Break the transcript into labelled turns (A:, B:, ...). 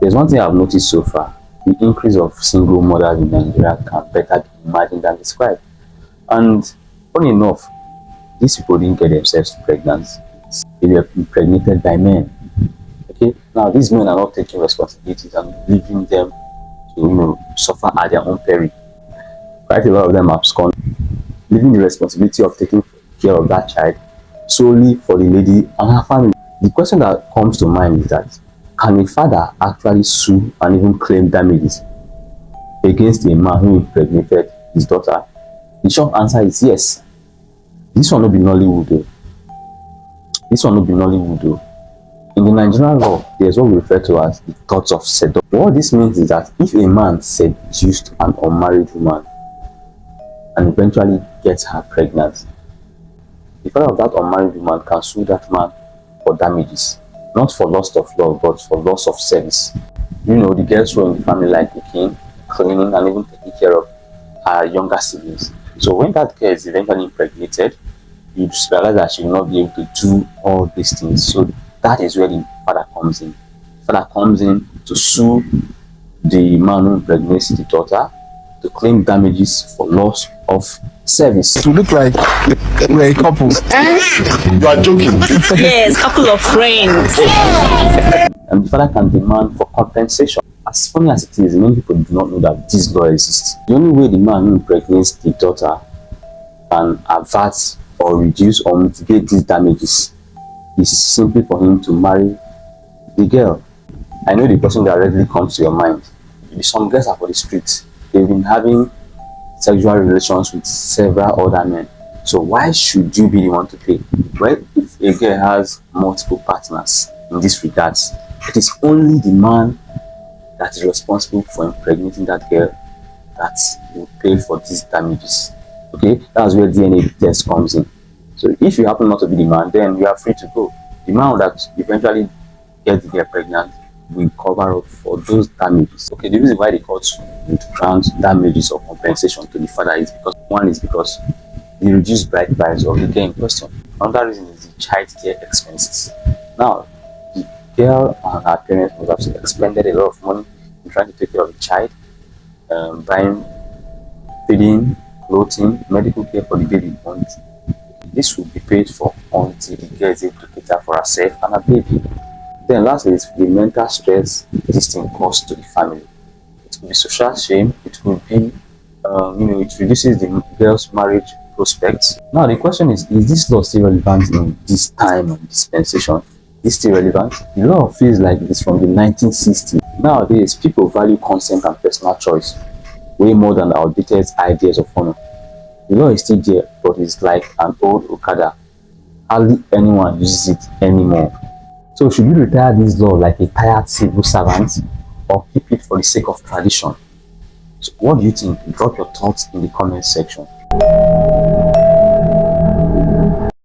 A: There's one thing I've noticed so far: the increase of single mothers in Nigeria can better be imagined than described. And funny enough, these people didn't get themselves pregnant; they were impregnated by men. Okay, now these men are not taking responsibilities and leaving them to suffer at their own peril. Quite a lot of them abscond, leaving the responsibility of taking care of that child solely for the lady and her family. The question that comes to mind is that, can a father actually sue and even claim damages against a man who impregnated his daughter? The short answer is yes. This one will be Nollywood though. This one will be Nollywood though. In the Nigerian law, there's what we refer to as the Tort of Seduction. What this means is that if a man seduced an unmarried woman and eventually gets her pregnant, the father of that unmarried woman can sue that man for damages, not for loss of love, but for loss of service. The girls who are in the family, like cooking, cleaning, and even taking care of her younger siblings. So when that girl is eventually impregnated, you just realize that she will not be able to do all these things. So that is where the father comes in. The father comes in to sue the man who impregnates the daughter to claim damages for loss of service.
B: To look like we're a couple.
C: You are joking.
D: Yes, couple of friends.
A: And the father can demand for compensation. As funny as it is, many people do not know that this law exists. The only way the man who impregnates the daughter can avert or reduce or mitigate these damages is simply for him to marry the girl. I know the person that readily comes to your mind. Some girls are for the streets. They've been having sexual relations with several other men. So why should you be the one to pay? Well, if a girl has multiple partners in this regards, it is only the man that is responsible for impregnating that girl that will pay for these damages. Okay, that's where DNA test comes in. So if you happen not to be the man, then you are free to go. The man that eventually gets the girl pregnant will cover up for those damages. Okay, the reason why the courts would grant damages or compensation to the father is because the reduced bride price of the girl in question. Another reason is the child care expenses. Now, the girl and her parents must have expended a lot of money in trying to take care of the child, buying, feeding, clothing, medical care for the baby. And this will be paid for until the girl is able to cater for herself and her baby. Then lastly is the mental stress this thing causes to the family. It could be social shame, it could be, it reduces the girl's marriage prospects. Now the question is this law still relevant in this time and dispensation? Is still relevant? The law feels like it's from the 1960s. Nowadays, people value consent and personal choice way more than outdated ideas of honor. The law is still there, but it's like an old Okada. Hardly anyone uses it anymore. So should we retire this law like a tired civil servant or keep it for the sake of tradition? So what do you think? Drop your thoughts in the comment section.